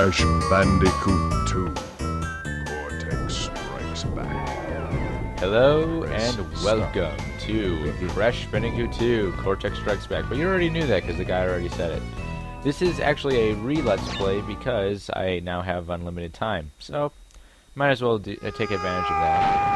Crash Bandicoot 2. Cortex Strikes Back. Hello and welcome to Crash Bandicoot 2, Cortex Strikes Back. But you already knew that because the guy already said it. This is actually a re-let's play because I now have unlimited time. So, might as well take advantage of that.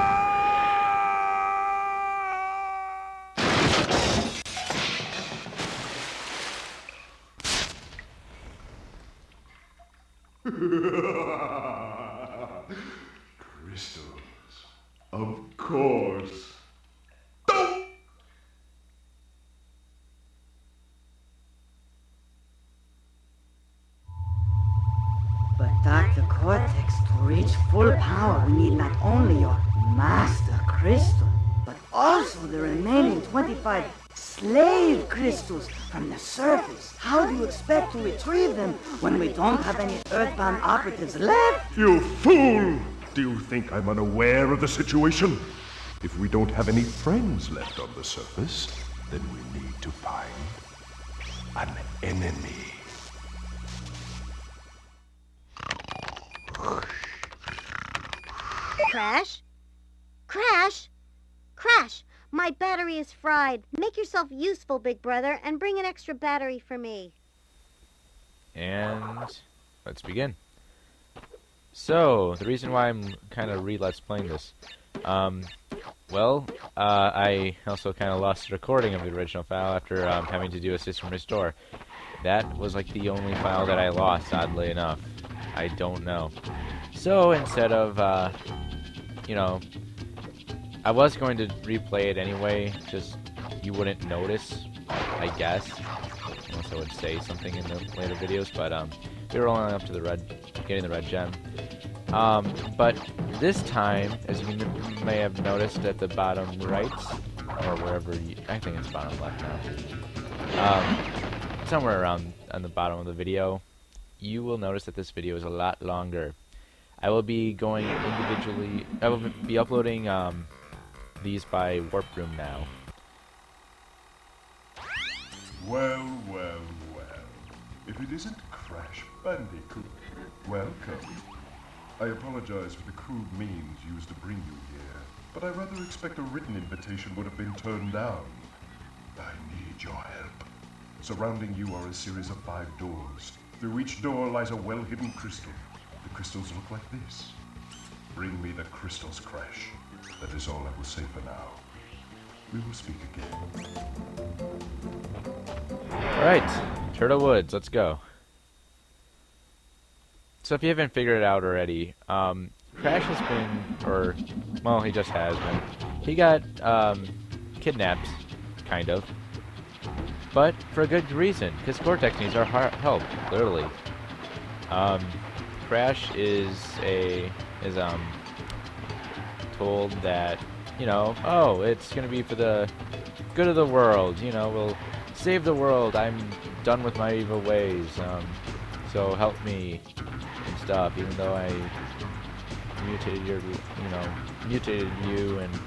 Crystals. Of course. But Dr. Cortex, to reach full power, we need not only your master crystal, but also the remaining 25 slave crystals from the surface. How do you expect to retrieve them when we don't have any Earthbound operatives left? You fool! Do you think I'm unaware of the situation? If we don't have any friends left on the surface, then we need to find an enemy. Crash? Crash? Crash! My battery is fried. Make yourself useful, big brother, and bring an extra battery for me. And let's begin. So, the reason why I'm kind of re-let's playing this, I also kind of lost the recording of the original file after having to do a system restore. That was like the only file that I lost, oddly enough. I don't know. So, instead of, I was going to replay it anyway, just you wouldn't notice, I guess, unless I would say something in the later videos, but we were rolling up to getting the red gem. But this time, as you may have noticed at the bottom right, or wherever I think it's bottom left now, somewhere around on the bottom of the video, you will notice that this video is a lot longer. I will be going individually, I will be uploading these by Warp Room now. Well. If it isn't Crash Bandicoot, welcome. I apologize for the crude means used to bring you here, but I rather expect a written invitation would have been turned down. I need your help. Surrounding you are a series of 5 doors. Through each door lies a well-hidden crystal. The crystals look like this. Bring me the crystals, Crash. That is all I will say for now. We will speak again. Alright, Turtle Woods, let's go. So if you haven't figured it out already, Crash has been, he just has been. He got kidnapped, kind of. But for a good reason, because Cortex needs our help, literally. Crash is told that, it's gonna be for the good of the world, we'll save the world, I'm done with my evil ways, so help me and stuff, even though I mutated you and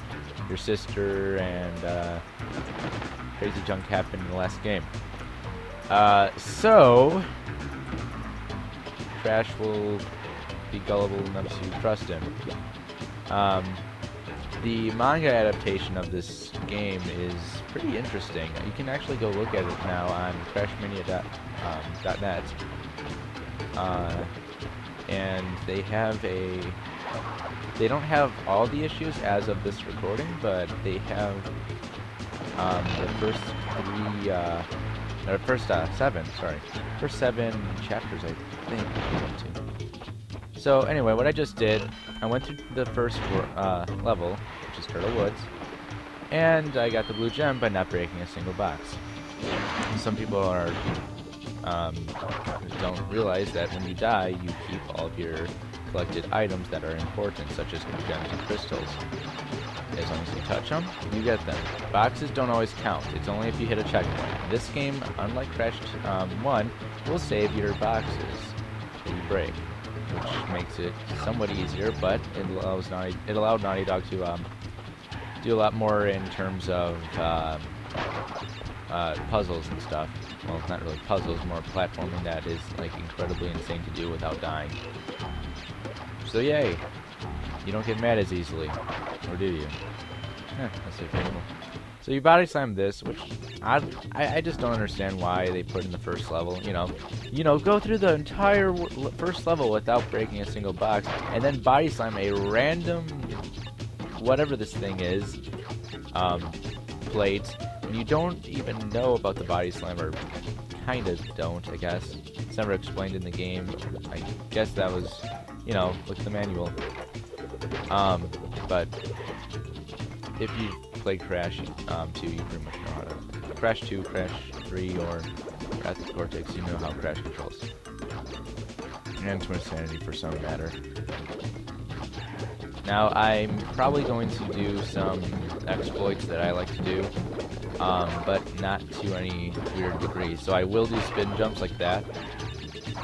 your sister, and crazy junk happened in the last game. So Crash will be gullible enough to trust him. The manga adaptation of this game is pretty interesting. You can actually go look at it now on crashmania.net. And they don't have all the issues as of this recording, but they have the first 7 chapters, I think. So anyway, what I just did, I went through the first level, which is Turtle Woods, and I got the blue gem by not breaking a single box. Some people don't realize that when you die, you keep all of your collected items that are important, such as gems and crystals. As long as you touch them, you get them. Boxes don't always count. It's only if you hit a checkpoint. This game, unlike Crash 1, will save your boxes that you break, which makes it somewhat easier, but it allowed Naughty Dog to do a lot more in terms of puzzles and stuff. Well, not really puzzles, more platforming that is like incredibly insane to do without dying. So yay! You don't get mad as easily, or do you? That's debatable. So you body slam this, which I just don't understand why they put in the first level. You know, go through the entire first level without breaking a single box, and then body slam a random, whatever this thing is, plate. And you don't even know about the body slam, or kind of don't, I guess. It's never explained in the game. I guess that was, you know, look at the manual. But if you played Crash 2, you pretty much know how to. Crash 2, Crash 3, or Wrath of Cortex, you know how Crash controls. And Twin Sanity for some matter. Now, I'm probably going to do some exploits that I like to do, but not to any weird degree. So I will do spin jumps like that,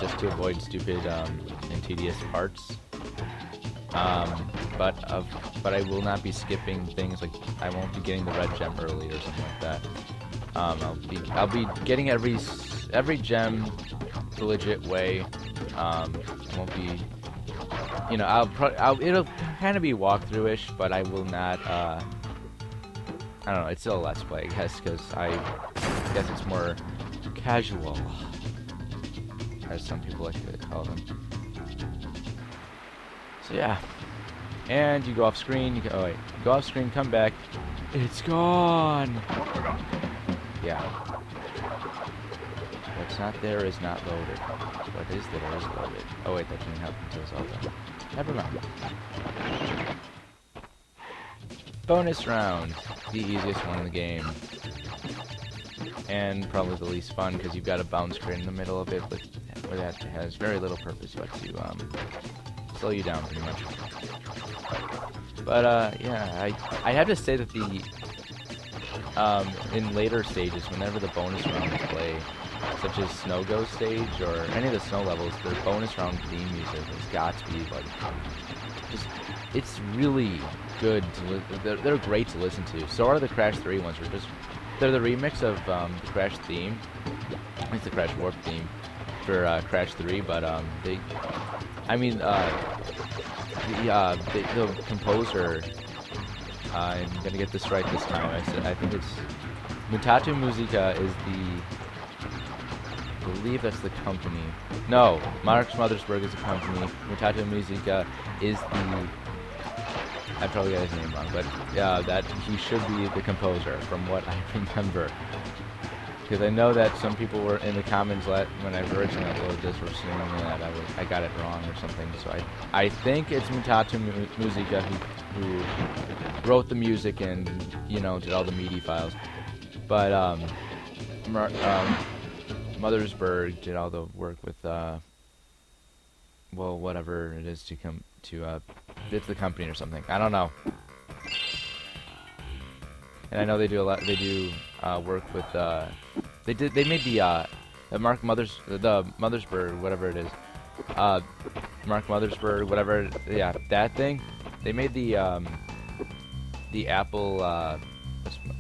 just to avoid stupid and tedious parts. But I will not be skipping things, like I won't be getting the red gem early or something like that. I'll be getting every gem the legit way. I won't be, you know, it'll kind of be walkthrough-ish, but I will not. I don't know. It's still a let's play, I guess, because I guess it's more casual, as some people like to call them. So yeah. And you go off screen, go off screen, come back, it's gone! Yeah. What's not there is not loaded. What is there is loaded. Oh wait, that didn't happen until it's all done. Never mind. Bonus round. The easiest one in the game. And probably the least fun, because you've got a bounce crate in the middle of it, where that has very little purpose but to, slow you down pretty much. But yeah, I have to say that the in later stages, whenever the bonus rounds play, such as Snow Go stage or any of the snow levels, their bonus round theme music has got to be like just, it's really good to they're great to listen to. So are the Crash 3 ones. They're the remix of the Crash theme. It's the Crash Warp theme for Crash 3, but the composer, I'm gonna get this right this time. I think it's Mutato Musica is I believe that's the company. No, Marx Mothersburg is the company. Mutato Musica is the. I probably got his name wrong, but yeah, that he should be the composer from what I remember. Because I know that some people were in the comments when I originally uploaded this were saying that I got it wrong or something. So I think it's Mutato Musica who wrote the music and, you know, did all the MIDI files. But Mothersburg did all the work with well, whatever it is to come to it's the company or something. I don't know. And I know they do a lot. They do work with. They made the Mothersburg, whatever it is. Mark Mothersburg, whatever. Yeah, that thing. They made the Apple.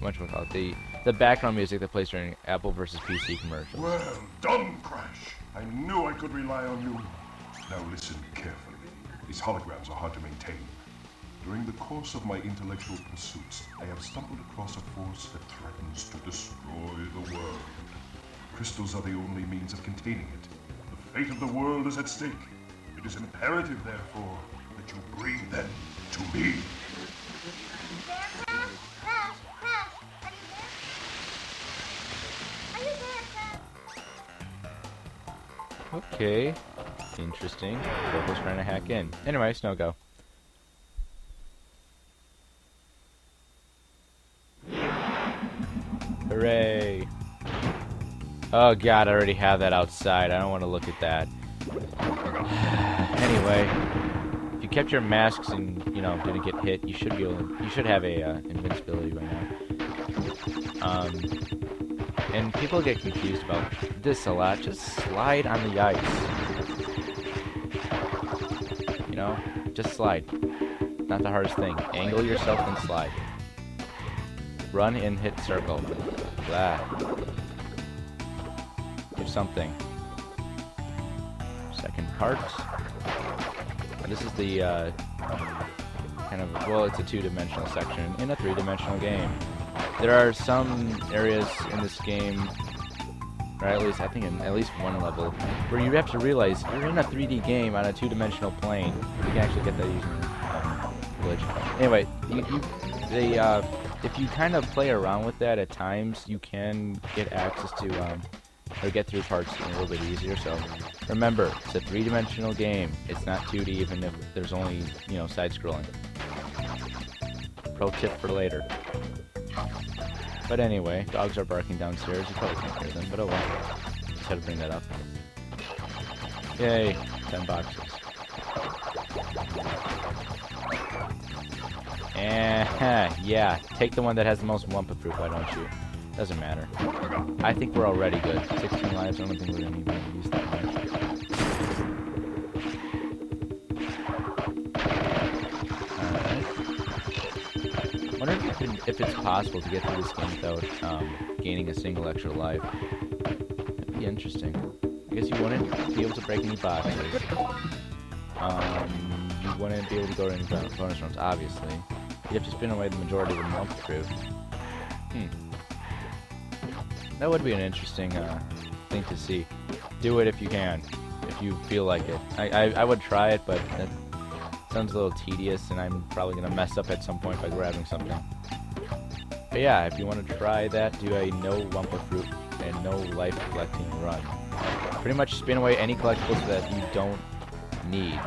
What you call it? The background music that plays during Apple versus PC commercials. Well done, Crash. I knew I could rely on you. Now listen carefully. These holograms are hard to maintain. During the course of my intellectual pursuits, I have stumbled across a force that threatens to destroy the world. Crystals are the only means of containing it. The fate of the world is at stake. It is imperative, therefore, that you bring them to me. Crash? Crash? Crash? Are you there? Are you there, Crash? Okay. Interesting. Goku's trying to hack in. Anyway, Snow Go. Hooray! Oh god, I already have that outside. I don't want to look at that. Anyway, if you kept your masks and, you know, didn't get hit, you should be able. You should have a invincibility right now. And people get confused about this a lot. Just slide on the ice. You know, just slide. Not the hardest thing. Angle yourself and slide. Run and hit circle. Blah. Do something. Second part. This is the kind of, well, it's a two-dimensional section in a three-dimensional game. There are some areas in this game, or at least I think in at least one level, where you have to realize you're in a 3D game on a two-dimensional plane. You can actually get that using glitch. Anyway, if you kind of play around with that at times, you can get access to or get through parts a little bit easier. So remember, it's a three-dimensional game. It's not 2D, even if there's only, you know, side-scrolling. Pro tip for later. But anyway, dogs are barking downstairs. You probably can't hear them, but oh well. Just had to bring that up. Yay, 10 boxes. Yeah, take the one that has the most Wumpa fruit, why don't you? Doesn't matter. I think we're already good. 16 lives, I don't think we're gonna even use that much. Alright. Wonder if it's possible to get through this game without gaining a single extra life. That'd be interesting. I guess you wouldn't be able to break any boxes. You wouldn't be able to go to any bonus rooms, obviously. You'd have to spin away the majority of the Wumpa fruit. That would be an interesting thing to see. Do it if you can, if you feel like it. I would try it, but that sounds a little tedious, and I'm probably going to mess up at some point by grabbing something. But yeah, if you want to try that, do a no Wumpa fruit and no life collecting run. Pretty much spin away any collectibles that you don't need.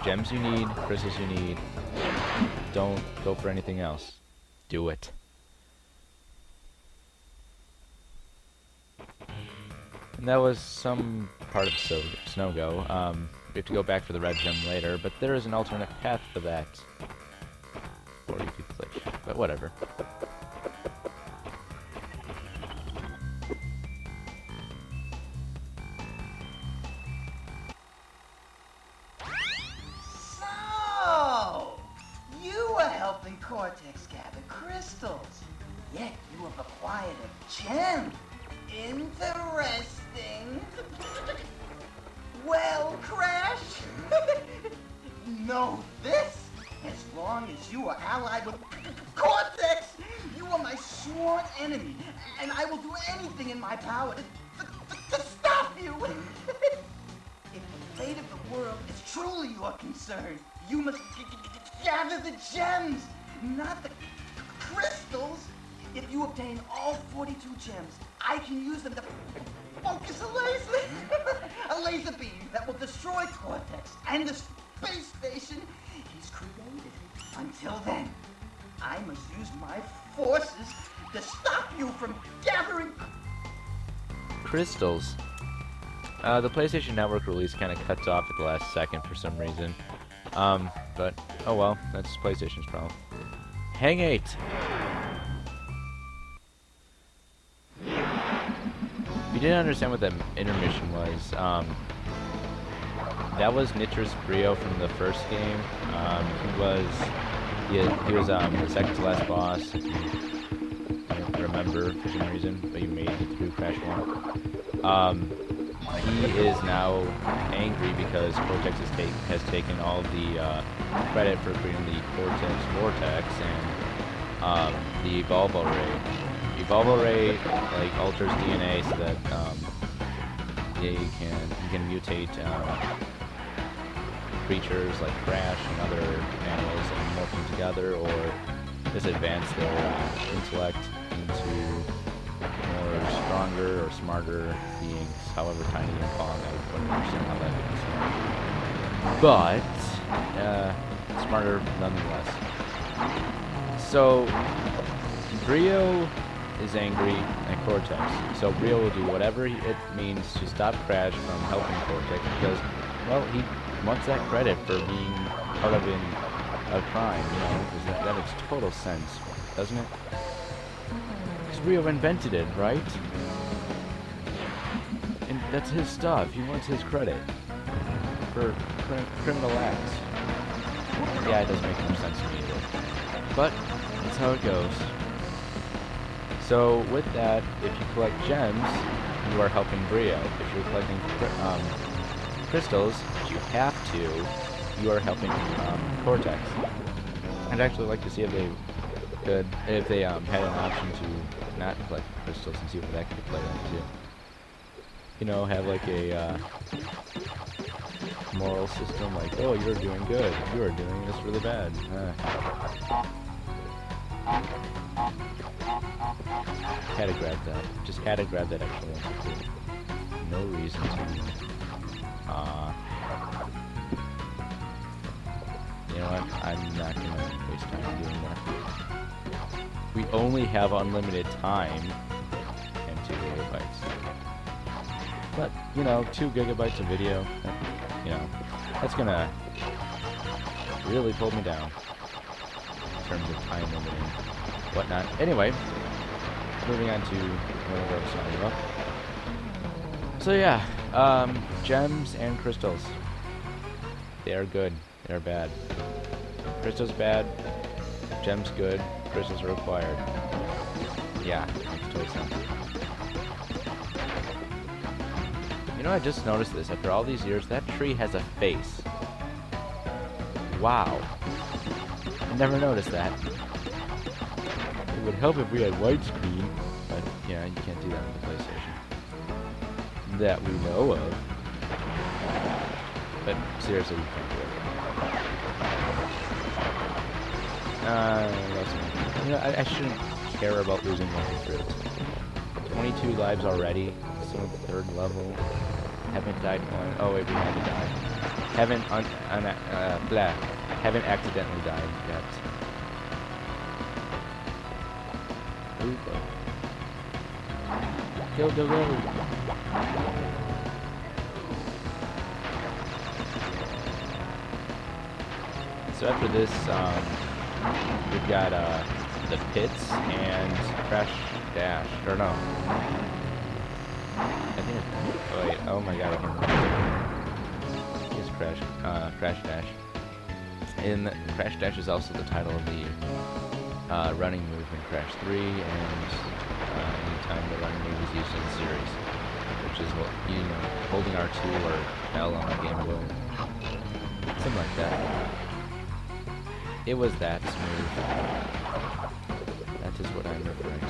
Gems you need, crystals you need. Don't go for anything else. Do it. And that was some part of Snow Go. We have to go back for the red gem later, but there is an alternate path for that. Or you could glitch, but whatever. So, you were helping Cortex gather crystals, yet you have acquired a gem. Interesting. Well, Crash, know this. As long as you are allied with Cortex, you are my sworn enemy, and I will do anything in my power to stop you. If the fate of the world is truly your concern, you must gather the gems, not the crystals. If you obtain all 42 gems, I can use them to focus a laser beam that will destroy Cortex and the space station he's created. Until then, I must use my forces to stop you from gathering crystals. The PlayStation Network release kind of cuts off at the last second for some reason. But oh well, that's PlayStation's problem. Hang 8. If you didn't understand what that intermission was, that was Nitrous Brio from the first game. He was the second to last boss, if you don't remember for some reason, but you made it through Crash 1. He is now angry because Cortex has taken all the credit for creating the Cortex Vortex and the Evolvo Ray. Evolvo Ray like alters DNA so that you can mutate creatures like Crash and other animals and morph them together, or just advance their intellect into more stronger or smarter beings, however tiny you call them. I wouldn't understand how that is. But smarter nonetheless. So Brio is angry at Cortex, so Brio will do whatever it means to stop Crash from helping Cortex because, well, he wants that credit for being part of a crime, you know, because that makes total sense, doesn't it? Because Brio invented it, right? And that's his stuff. He wants his credit for criminal acts. Yeah, it does make more sense to me, but That's how it goes. So with that, if you collect gems, you are helping Brio. If you're collecting crystals, which you have to, you are helping Cortex. I'd actually like to see if they could, if they had an option to not collect crystals and see what that could play into. You know, have like a moral system, like, oh, you're doing good, you are doing this really bad. Had to grab that. Just had to grab that extra one. No reason to. You know what? I'm not gonna waste time doing that. We only have unlimited time and 2 gigabytes. But, you know, 2 gigabytes of video, you know, that's gonna really pull me down in terms of time limit and whatnot. Anyway, moving on to whatever I was talking about. So yeah, gems and crystals. They are good. They are bad. Crystals bad. Gems good. Crystals are required. Yeah, makes total sense. You know, I just noticed this. After all these years, that tree has a face. Wow. I never noticed that. It would help if we had widescreen, but yeah, you can't do that with the PlayStation. That we know of. But seriously, you can't do it. You know, I shouldn't care about losing one through. 22 lives already. So at the 3rd level. Haven't died one. Oh wait, we had to die. Haven't accidentally died yet. Ooh. Kill the road. So after this, we've got the pits and Crash Dash. Or no. I think it's, oh wait, oh my god, I can't remember. It's Crash Dash. And Crash Dash is also the title of the running move in Crash 3, and anytime the running move is used in the series, which is, you know, holding R2 or L on the Game Boy. Something like that. It was that smooth. That is what I'm referring to.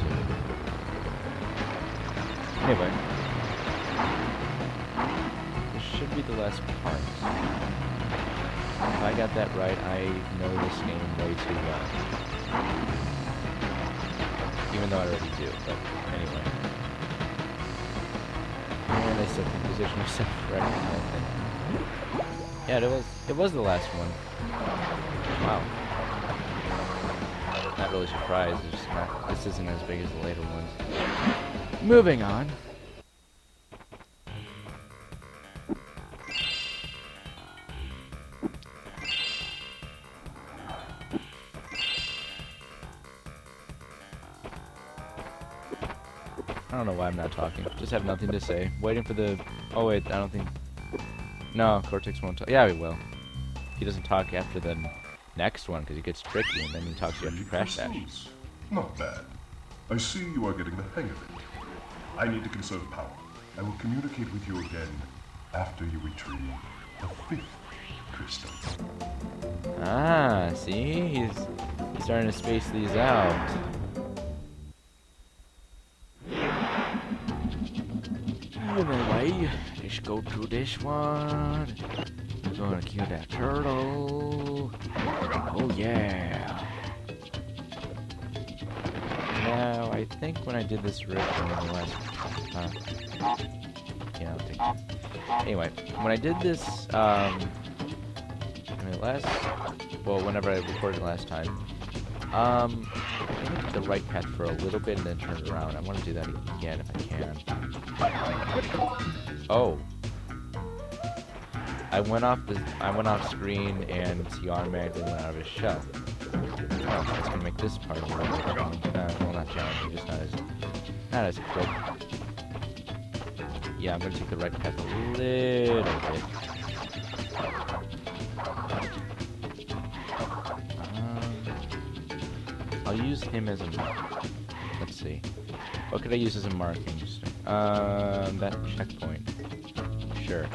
Anyway. This should be the last part. If I got that right, I know this game way too well. Even though I already do, but anyway. And I still can position myself right, I think. Yeah, it was the last one. Wow. Not really surprised, it's just not, this isn't as big as the later ones. Moving on. I don't know why I'm not talking. Just have nothing to say. Waiting for the... Oh wait, I don't think... No, Cortex won't talk. Yeah, he will. He doesn't talk after the next one because it gets tricky, and then he talks to you after Crash Dash. Not bad. I see you are getting the hang of it. I need to conserve power. I will communicate with you again after you retrieve the 5th crystal. Ah, see? He's starting to space these out. Anyway, let's go to this one. We're gonna kill that turtle. Oh yeah. Now, I think when I did this riff in the last... yeah, I don't think so. Anyway, when I did this, whenever I recorded last time, I took the right path for a little bit and then turned around. I want to do that again if I can. Oh. I went off screen and he automatically went out of his shell. Oh, that's gonna make this part a little bit challenging. Well, not challenging, just not as quick. Yeah, I'm gonna take the right path a little bit. I'll use him as a mark. Let's see. What could I use as a marking? That checkpoint. Sure.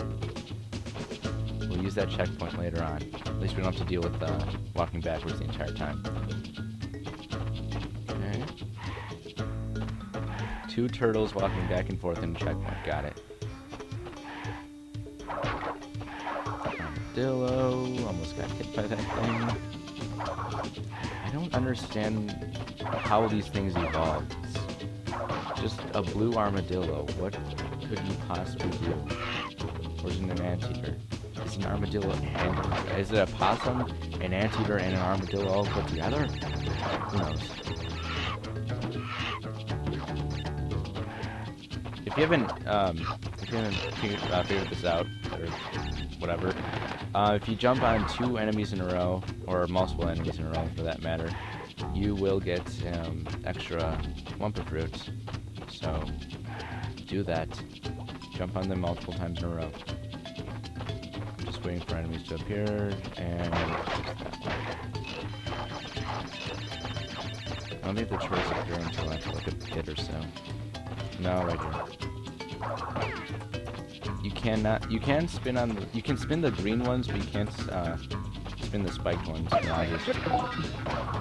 We'll use that checkpoint later on. At least we don't have to deal with walking backwards the entire time. Okay. 2 turtles walking back and forth in a checkpoint. Got it. Armadillo. Almost got hit by that thing. I don't understand how these things evolve. It's just a blue armadillo. What could you possibly do? Or is it an anteater? Is an armadillo and is it a possum, an anteater, and an armadillo all put together? Who knows? If you haven't figured this out or whatever, if you jump on 2 enemies in a row or multiple enemies in a row for that matter, you will get extra Wumpa fruits. So do that. Jump on them multiple times in a row. Just waiting for enemies to appear, and I don't think the turtles appear until after like a bit or so. No, right here. You can spin the green ones, but you can't spin the spiked ones.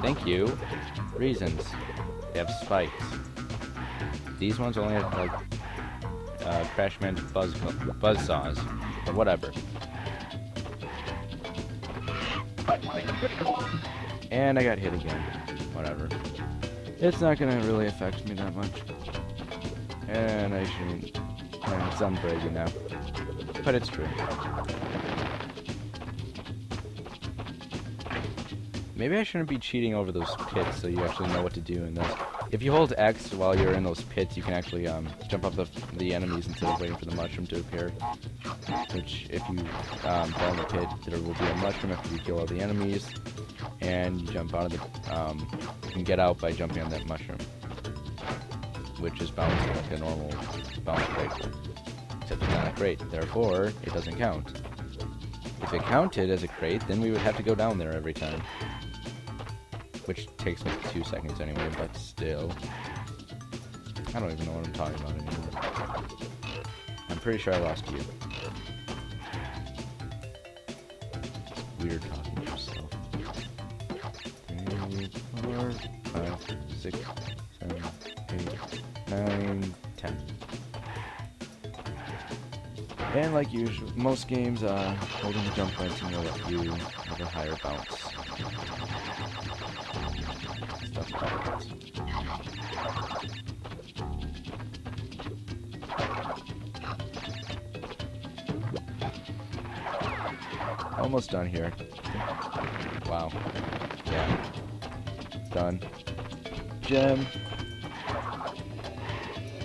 Thank you. Reasons. They have spikes. These ones only have like Crash Magic buzzsaws, or whatever. And I got hit again. Whatever. It's not gonna really affect me that much. And I shouldn't. It's unbreaking now. But it's true. Maybe I shouldn't be cheating over those pits so you actually know what to do in this. If you hold X while you're in those pits, you can actually jump up the enemies instead of waiting for the mushroom to appear. Which, if you fall in the pit, there will be a mushroom after you kill all the enemies. And you jump out of the... you can get out by jumping on that mushroom. Which is bouncing like a normal bounce crate. Except it's not a crate, therefore it doesn't count. If it counted as a crate, then we would have to go down there every time. Which takes like 2 seconds anyway, but still. I don't even know what I'm talking about anymore. I'm pretty sure I lost you. It's weird talking to yourself. 3, 4, 5, 6, 7, 8, 9, 10. And like usual, most games, holding the jump button will let you have a higher bounce. Stuff like that. Almost done here. Wow. Yeah. Done. Gem.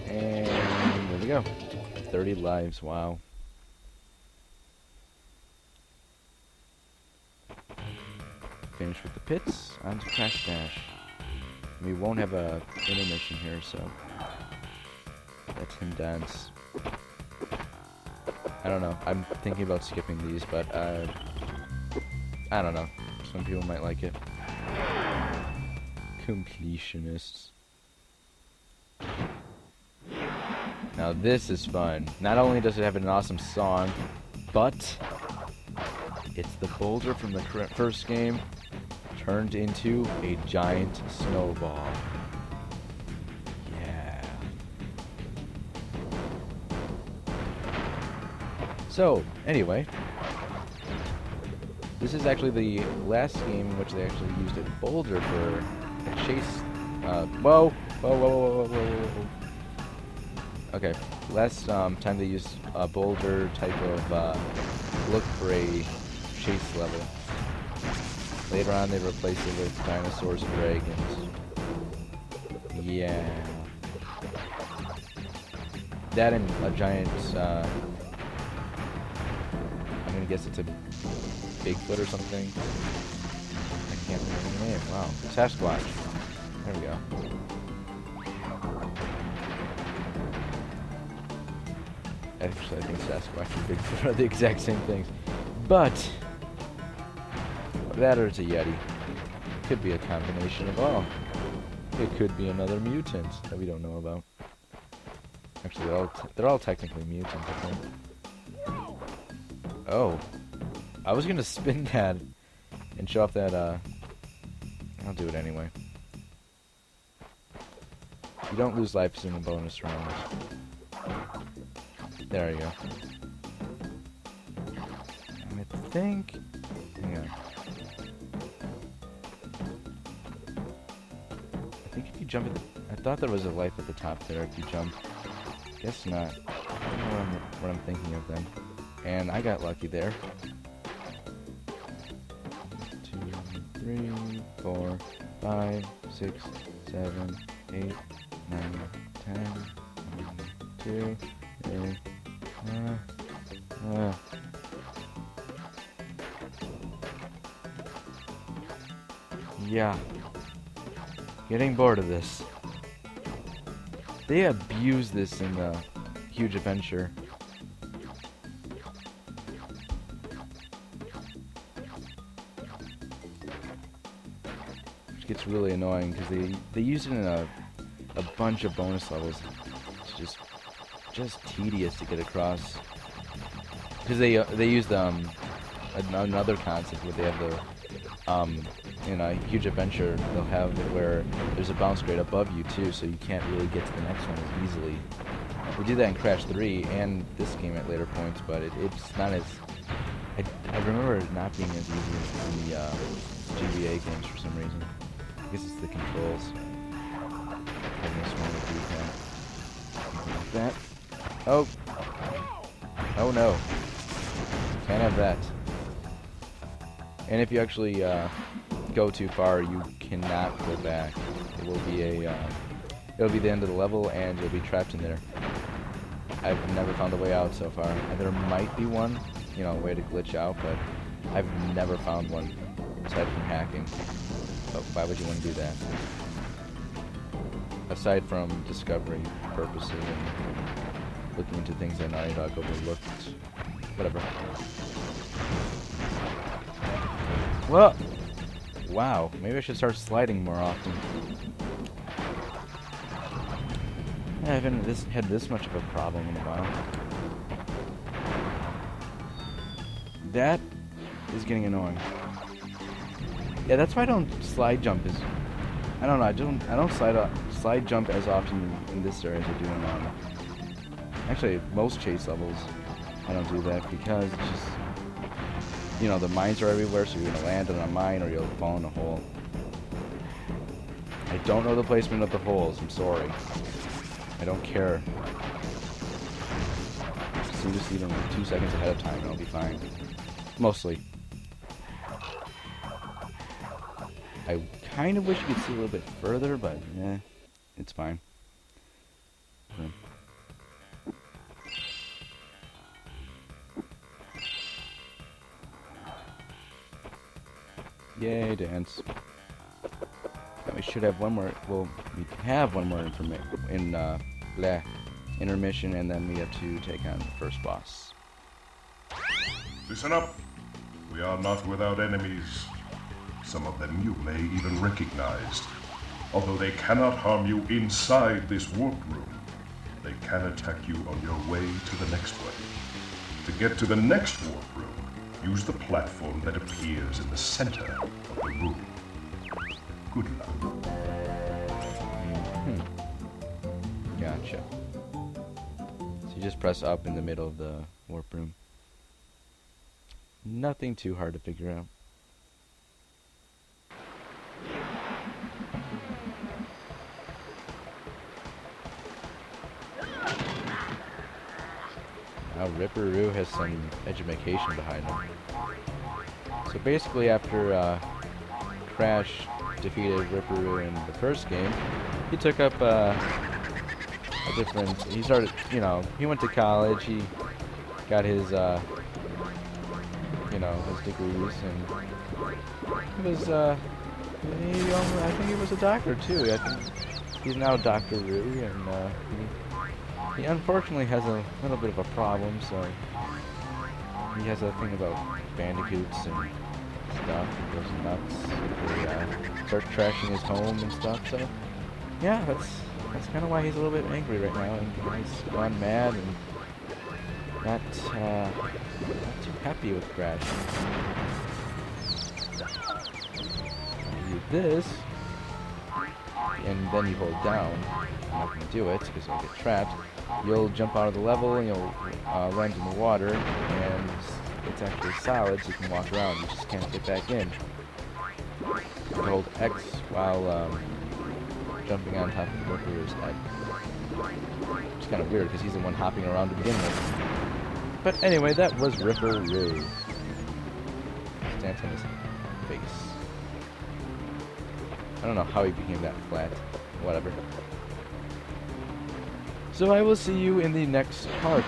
And there we go. 30 lives, wow. Finish with the pits, on to Crash Dash. We won't have a intermission here, so let him dance. I don't know, I'm thinking about skipping these, but I don't know. Some people might like it. Completionists. Now this is fun. Not only does it have an awesome song, but it's the boulder from the first game turned into a giant snowball. Yeah. So, anyway, this is actually the last game in which they actually used a boulder for a chase. Whoa. Okay, last time they used a boulder type of look for a chase level. Later on they replaced it with dinosaurs and dragons. Yeah. That and a giant, I'm gonna guess it's a Bigfoot or something. I can't remember the name. Wow. Sasquatch. There we go. Actually, I think Sasquatch and Bigfoot are the exact same things. But that or it's a Yeti. Could be a combination of all. It could be another mutant that we don't know about. Actually, they're all technically mutants, I think. Oh. I was gonna spin that and show off that, I'll do it anyway. You don't lose lives in the bonus round. There you go. And I think... Hang on. I think if you jump at the... I thought there was a life at the top there if you jump. Guess not. I don't know what I'm thinking of then. And I got lucky there. 2, 3, 4, 5, 6, 7, 8, 9, 10, 1, 2, 3, Yeah. Getting bored of this. They abuse this in the Huge Adventure. Which gets really annoying because they use it in a bunch of bonus levels. It's just tedious to get across. Because they use another concept where they have the in a Huge Adventure, they'll have it where there's a bounce grade above you too, so you can't really get to the next one as easily. We did that in Crash 3 and this game at later points, but it's not as... I remember it not being as easy as in the GBA games for some reason. I guess it's the controls. Having a smaller D-pad. Like that. Oh! Oh no. Can't have that. And if you actually go too far, you cannot go back. It will be it'll be the end of the level, and you'll be trapped in there. I've never found a way out so far. There might be one, a way to glitch out, but I've never found one aside from hacking. But why would you want to do that? Aside from discovery purposes and looking into things that Naughty Dog overlooked, whatever. Well, wow, maybe I should start sliding more often. I haven't had this much of a problem in a while. That is getting annoying. Yeah, that's why I don't slide jump as... I don't know, I don't slide jump as often in this area as I do in actually most chase levels. I don't do that because it's just... the mines are everywhere, so you're going to land on a mine or you'll fall in a hole. I don't know the placement of the holes, I'm sorry. I don't care. So just even 2 seconds ahead of time and I'll be fine. Mostly. I kind of wish you could see a little bit further, but it's fine. Okay. Yay, dance. And we should have one more, well, we have one more intermission, and then we have to take on the first boss. Listen up. We are not without enemies. Some of them you may even recognize. Although they cannot harm you inside this warp room, they can attack you on your way to the next one. To get to the next warp room, use the platform that appears in the center of the room. Good luck. Gotcha. So you just press up in the middle of the warp room. Nothing too hard to figure out. Now Ripperoo has some education behind him. So basically after Crash defeated Ripperoo in the first game, he took up he started, he went to college, he got his, his degrees, and he was, I think he was a doctor too. I think he's now Dr. Roo, and he unfortunately has a little bit of a problem, so he has a thing about bandicoots and stuff. He goes nuts. He starts trashing his home and stuff, so yeah, that's kind of why he's a little bit angry right now, and he's gone mad and not too happy with Crash. You do this, and then you hold down. I'm not going to do it because you'll get trapped. You'll jump out of the level and you'll land in the water, and it's actually solid, so you can walk around. You just can't get back in. You hold X while jumping on top of Ripper's head. It's kind of weird because he's the one hopping around to begin with. But anyway, that was Ripperoo. Stands on his face. I don't know how he became that flat. Whatever. So I will see you in the next part.